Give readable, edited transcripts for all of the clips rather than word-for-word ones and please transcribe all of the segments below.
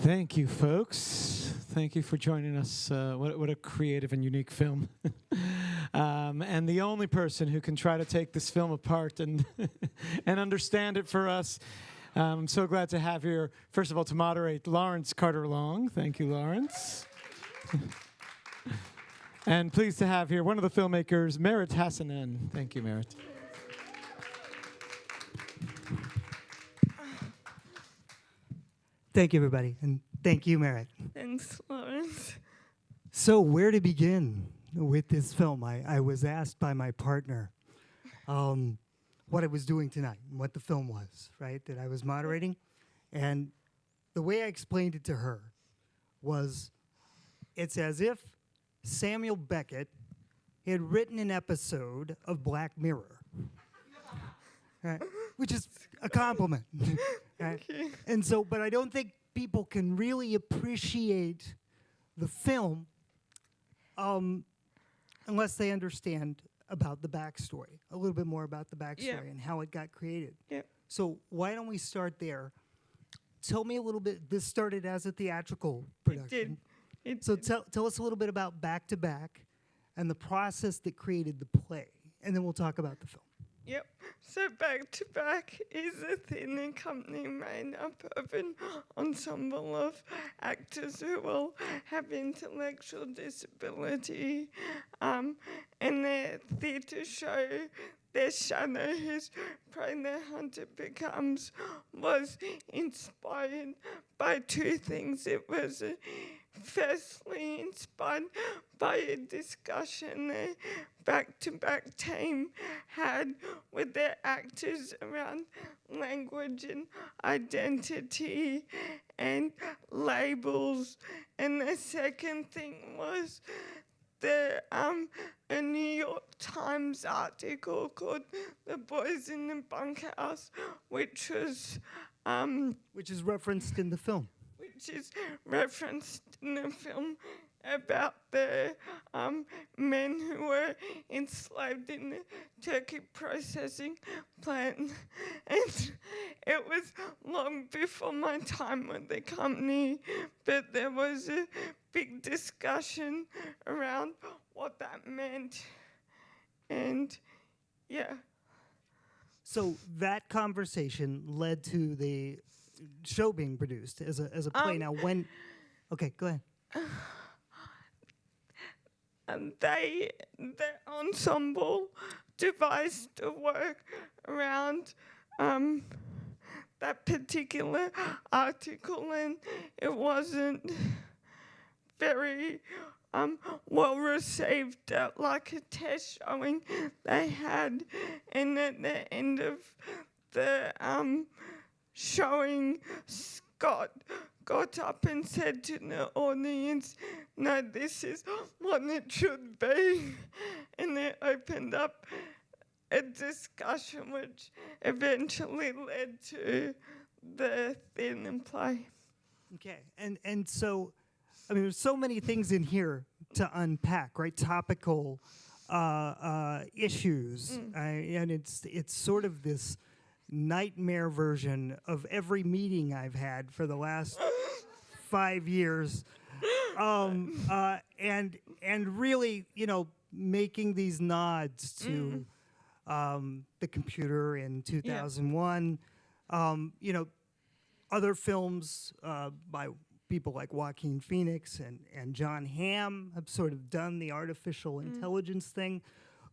Thank you, folks. Thank you for joining us. What a creative and unique film. And the only person who can try to take this film apart and and understand it for us. I'm so glad to have here, first of all, to moderate Lawrence Carter-Long. Thank you, Lawrence. And pleased to have here one of the filmmakers, Meret Hassanen. Thank you, Meret. Thank you, everybody, and thank you, Meret. Thanks, Lawrence. So where to begin with this film? I was asked by my partner what I was doing tonight, what the film was, right, that I was moderating. And the way I explained it to her was it's as if Samuel Beckett had written an episode of Black Mirror, right? Which is a compliment. Right? And so, but I don't think people can really appreciate the film unless they understand about the backstory, a little bit more about the backstory and how it got created. Yeah. So why don't we start there? Tell me a little bit. This started as a theatrical production. It So did. tell us a little bit about Back to Back and the process that created the play, and then we'll talk about the film. Yep. So Back to Back is a theatre company made up of an ensemble of actors who all have intellectual disability, and their theatre show, their shadow, whose prey their hunter becomes, was inspired by two things. It was firstly inspired by a discussion the Back-to-Back team had with their actors around language and identity and labels. And the second thing was a New York Times article called "The Boys in the Bunkhouse," which is referenced in the film. which is referenced in the film about the men who were enslaved in the turkey processing plant. And it was long before my time with the company, but there was a big discussion around what that meant. And yeah. So that conversation led to the show being produced as a play. Now, when... Okay, go ahead. And the ensemble devised a work around that particular article, and it wasn't very well received at like a test showing they had. And at the end of the showing, Scott got up and said to the audience, "No, this is what it should be." And they opened up a discussion which eventually led to the theatre play. Okay, and so, I mean, there's so many things in here to unpack, right? Topical issues, and it's sort of this nightmare version of every meeting I've had for the last 5 years, and really, you know, making these nods to the computer in 2001, you know, other films by people like Joaquin Phoenix and John Hamm have sort of done the artificial intelligence thing,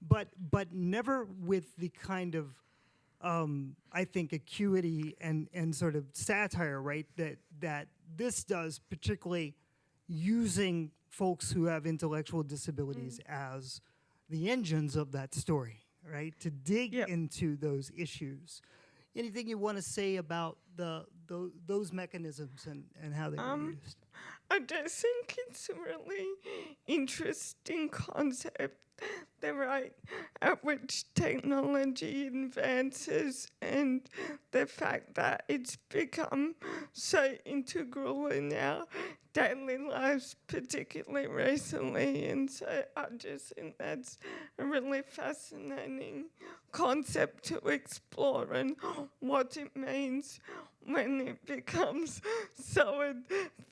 but never with the kind of I think acuity and sort of satire, right, that this does, particularly using folks who have intellectual disabilities as the engines of that story, right, to dig into those issues. Anything you want to say about those mechanisms and how they were used? I just think it's a really interesting concept, the rate at which technology advances and the fact that it's become so integral in our daily lives, particularly recently. And so I just think that's a really fascinating concept to explore, and what it means when it becomes so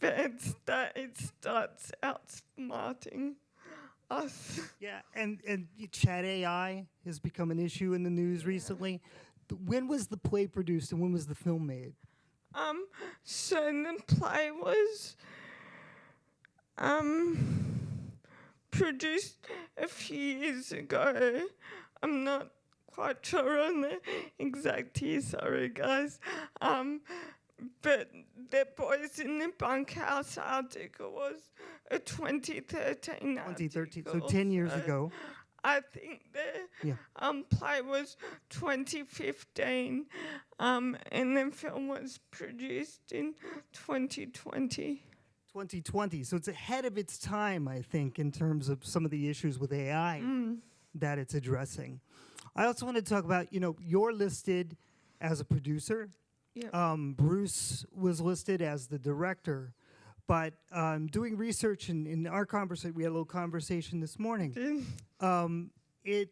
advanced that it starts outsmarting us. Yeah, and chat AI has become an issue in the news recently. When was the play produced and when was the film made? So the play was produced a few years ago. I'm not quite sure on the exact year, sorry guys. But the Boys in the Bunkhouse article was a 2013 2013, so article, 10 years so ago. I think the play was 2015, and the film was produced in 2020. 2020, so it's ahead of its time, I think, in terms of some of the issues with AI that it's addressing. I also want to talk about, you're listed as a producer. Yeah. Bruce was listed as the director. But doing research in our conversation, we had a little conversation this morning. It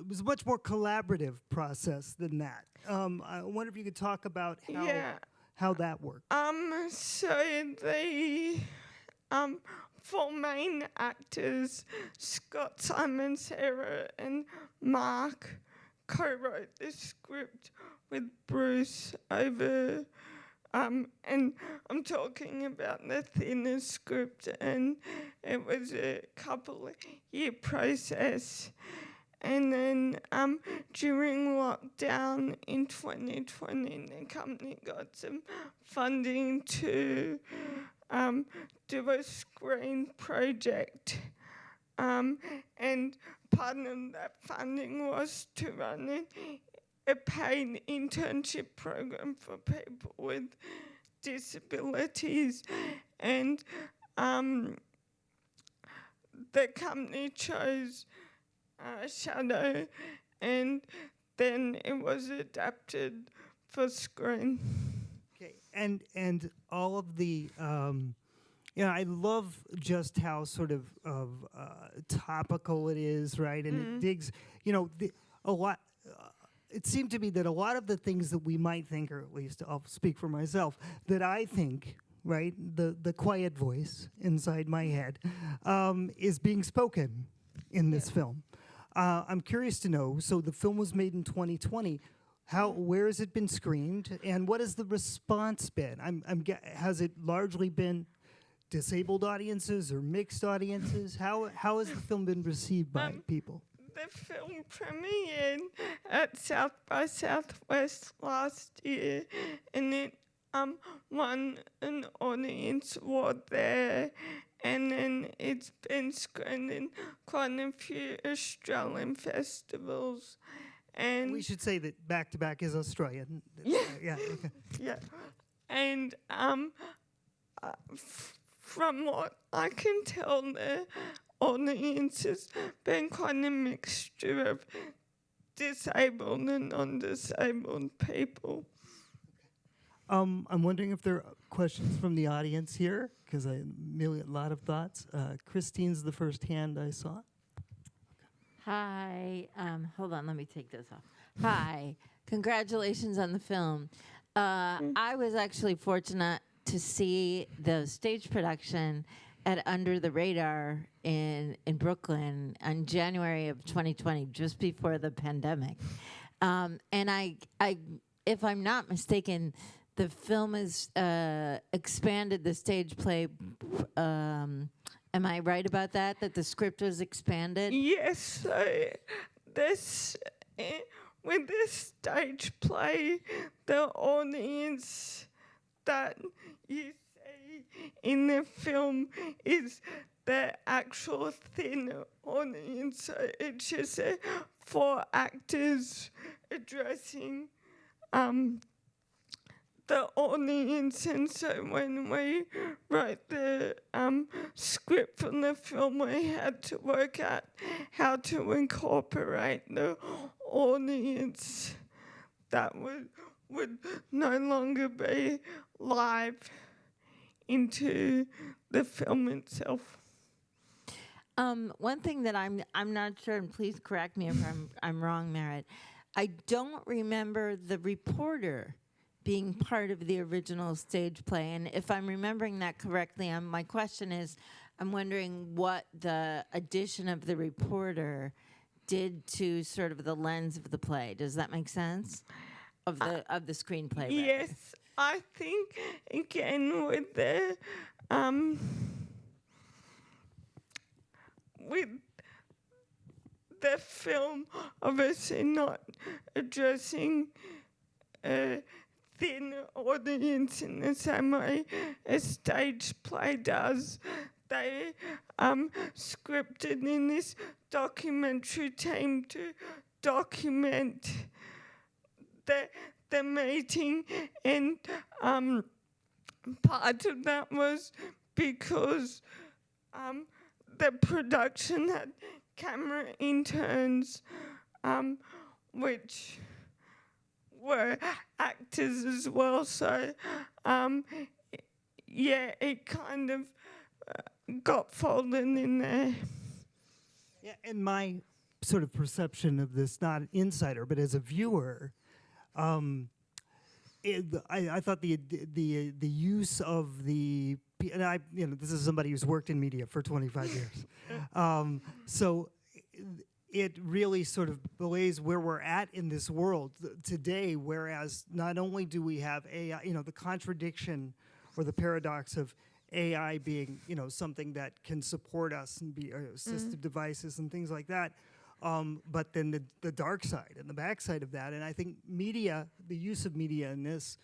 was a much more collaborative process than that. I wonder if you could talk about how that worked. So the four main actors, Scott, Simon, Sarah, and Mark, co-wrote the script with Bruce over. And I'm talking about the thinner script, and it was a couple-year process. And then during lockdown in 2020, the company got some funding to do a screen project. And part of that funding was to run a paid internship program for people with disabilities, and the company chose Shadow, and then it was adapted for screen. Okay, and all of the, I love just how sort of topical it is, right? And it digs, a lot. It seemed to me that a lot of the things that we might think, or at least I'll speak for myself, that I think, right, the quiet voice inside my head, is being spoken in this film. I'm curious to know, so the film was made in 2020. Where has it been screened, and what has the response been? Has it largely been disabled audiences or mixed audiences? How has the film been received by people? The film premiered at South by Southwest last year, and it won an audience award there, and then it's been screened in quite a few Australian festivals. And we should say that Back to Back is Australian. Yeah. Okay. Yeah. And from what I can tell, the audience has been quite a mixture of disabled and non-disabled people. I'm wondering if there are questions from the audience here, because a lot of thoughts. Christine's the first hand I saw. Hi. Hold on, let me take this off. Hi. Congratulations on the film. I was actually fortunate to see the stage production at Under the Radar in Brooklyn in January of 2020, just before the pandemic. And I, if I'm not mistaken, the film has expanded the stage play. Am I right about that? That the script was expanded? Yes. So this, with this stage play, the audience that you see in the film is the actual thin audience. So it's just 4 actors addressing the audience, and so when we wrote the script for the film, we had to work out how to incorporate the audience that would no longer be live into the film itself. One thing that I'm not sure, and please correct me if I'm wrong, Meret. I don't remember the reporter being part of the original stage play. And if I'm remembering that correctly, my question is, I'm wondering what the addition of the reporter did to sort of the lens of the play. Does that make sense? Of the screenplay. rather. Yes, I think again with the film, obviously not addressing a thin audience in the same way a stage play does. They scripted in this documentary team to document the meeting, and part of that was because the production had camera interns, which were actors as well. So, yeah, it kind of got folded in there. Yeah, and my sort of perception of this, not an insider, but as a viewer, I thought the use of the, and I, this is somebody who's worked in media for 25 years, so it really sort of belays where we're at in this world today. Whereas not only do we have AI, the contradiction or the paradox of AI being, something that can support us and be assistive devices and things like that. But then the dark side and the backside of that. And I think media, the use of media in this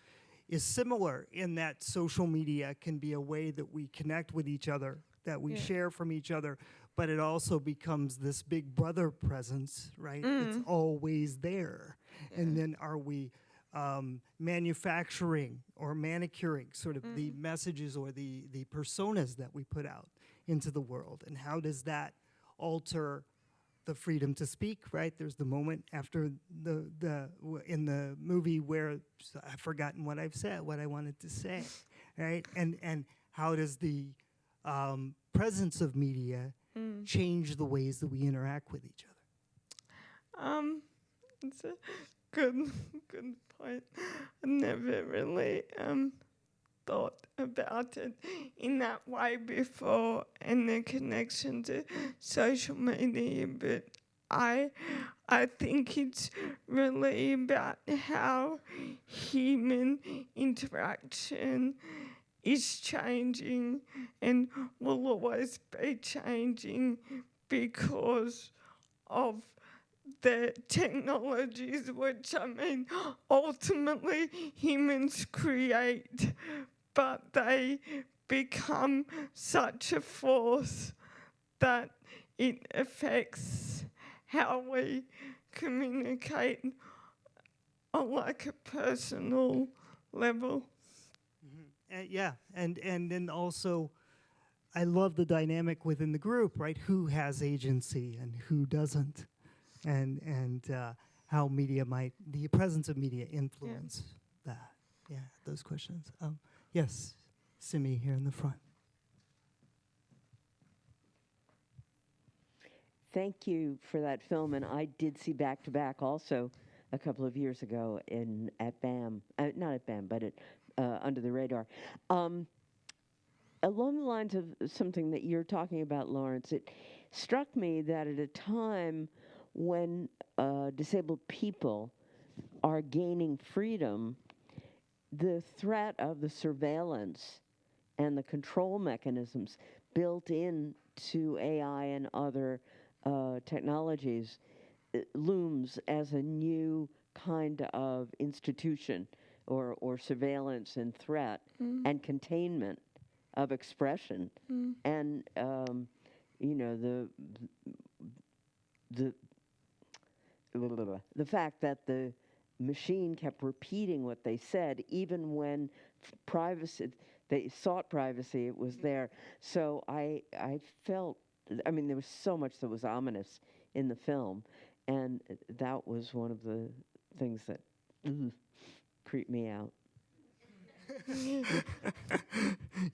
is similar in that social media can be a way that we connect with each other, that we share from each other, but it also becomes this big brother presence, right? It's always there. And then are we manufacturing or manicuring sort of the messages or the personas that we put out into the world? And how does that alter the freedom to speak, right? There's the moment after in the movie where I've forgotten what I've said, what I wanted to say, right? And how does the presence of media change the ways that we interact with each other? It's a good point. I never really thought about it in that way before, and the connection to social media, but I think it's really about how human interaction is changing and will always be changing because of the technologies, which ultimately humans create, but they become such a force that it affects how we communicate on like a personal level. Yeah, and then also, I love the dynamic within the group, right? Who has agency and who doesn't, and how media the presence of media influence that. Yeah, those questions. Yes, Simi here in the front. Thank you for that film, and I did see Back to Back also a couple of years ago at BAM, not at BAM, but at Under the Radar. Along the lines of something that you're talking about, Lawrence, it struck me that at a time when disabled people are gaining freedom, the threat of the surveillance and the control mechanisms built into AI and other technologies looms as a new kind of institution or surveillance and threat and containment of expression. And, the fact that the machine kept repeating what they said, even when privacy, they sought privacy, it was there. So I felt, there was so much that was ominous in the film, and that was one of the things that creeped me out.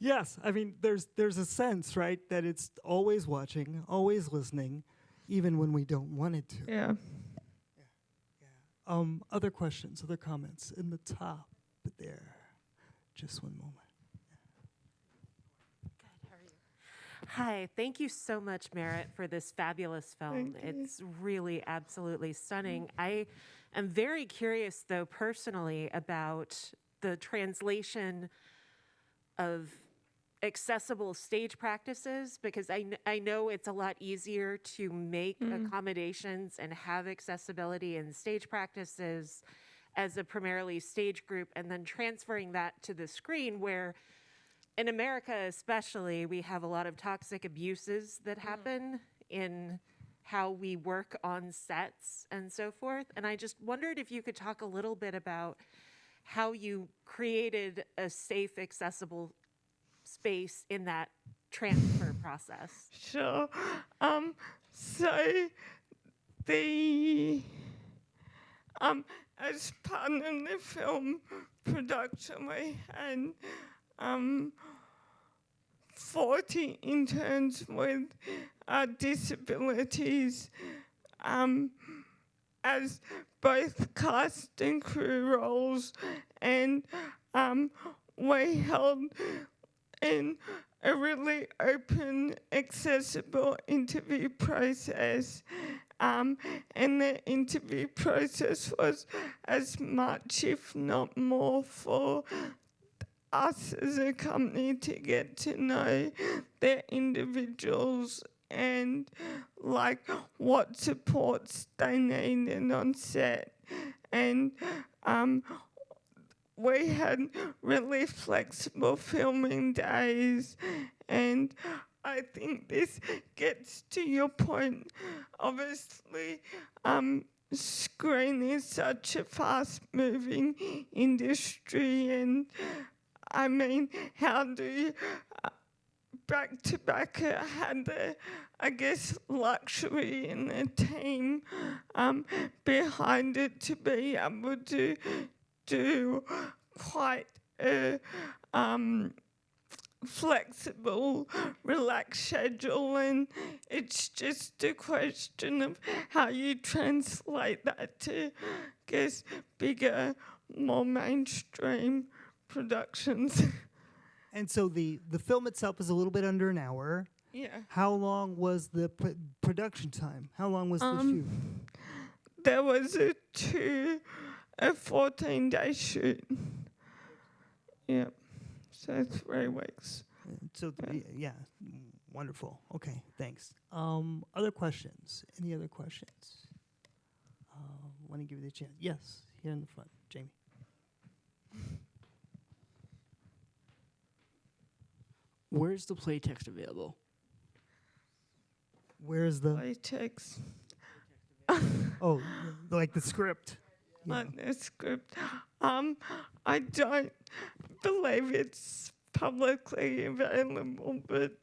Yes, there's a sense, right, that it's always watching, always listening, even when we don't want it to. Yeah. Other questions, other comments in the top. it there. Just one moment. Good, how are you? Hi, thank you so much, Meret, for this fabulous film. Thank you. It's really absolutely stunning. I am very curious, though, personally, about the translation of accessible stage practices, because I know it's a lot easier to make accommodations and have accessibility in stage practices as a primarily stage group, and then transferring that to the screen, where in America especially, we have a lot of toxic abuses that happen in how we work on sets and so forth. And I just wondered if you could talk a little bit about how you created a safe, accessible space in that transfer process. Sure. So the as part of the film production, we had 40 interns with disabilities as both cast and crew roles, and we held in a really open, accessible interview process. And the interview process was as much, if not more, for us as a company to get to know the individuals and like what supports they needed on set. And we had really flexible filming days, and I think this gets to your point. Obviously, screen is such a fast-moving industry, and I mean, how do you back-to-back had the, I guess, luxury and the team behind it to be able to do quite a flexible, relaxed schedule, and it's just a question of how you translate that to, I guess, bigger, more mainstream productions. And so the film itself is a little bit under an hour. Yeah. How long was the production time? How long was the shoot? There was a 14-day shoot. Yeah. So 3 weeks. So yeah, wonderful. Okay, thanks. Other questions? Any other questions? Want to give you the chance. Yes, here in the front, Jamie. Where's the play text available? Where's the? Latex. Oh, like the script. Yeah. On the script. I don't believe it's publicly available, but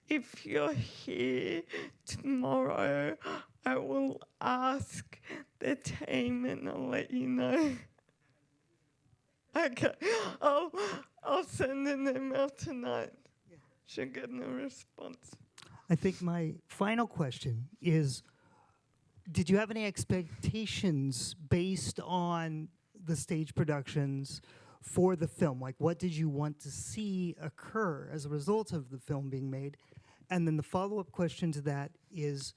if you're here tomorrow, I will ask the team and I'll let you know. Okay, I'll send an email tonight. Should get no response. I think my final question is, did you have any expectations based on the stage productions for the film? Like, what did you want to see occur as a result of the film being made? And then the follow-up question to that is,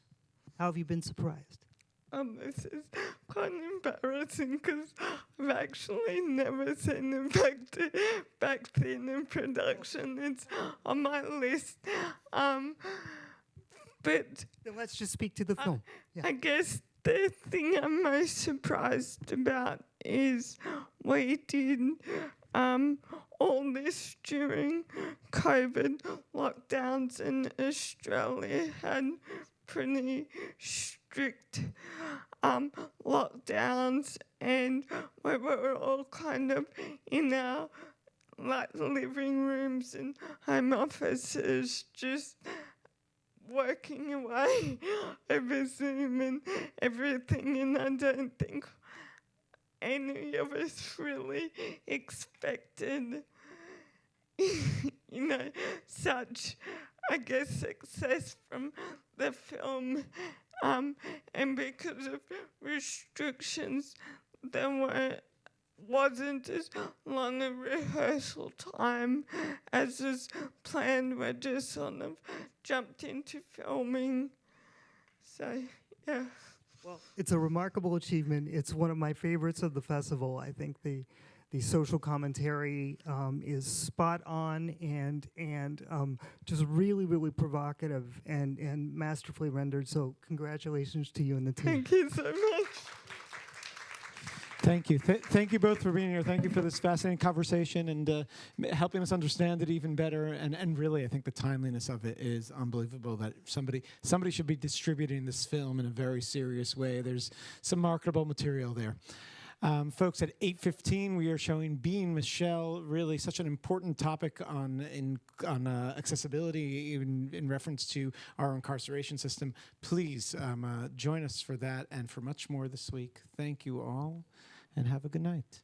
how have you been surprised? This is quite embarrassing because I've actually never seen a back theatre production. It's on my list. But Then let's just speak to the film. Yeah. I guess the thing I'm most surprised about is we did all this during COVID lockdowns, and Australia had pretty strict lockdowns, and we were all kind of in our living rooms and home offices just working away over Zoom and everything, and I don't think any of us really expected, such, I guess, success from the film, and because of restrictions, there were wasn't as long a rehearsal time as is planned. We just sort of jumped into filming. So, yeah. Well, it's a remarkable achievement. It's one of my favorites of the festival. I think the social commentary is spot on and just really, really provocative and masterfully rendered. So congratulations to you and the team. Thank you so much. Thank you. Thank you both for being here. Thank you for this fascinating conversation and helping us understand it even better. And really, I think the timeliness of it is unbelievable that somebody should be distributing this film in a very serious way. There's some marketable material there. Folks, at 8:15, we are showing Being Michelle, really such an important topic on accessibility, even in reference to our incarceration system. Please join us for that and for much more this week. Thank you all, and have a good night.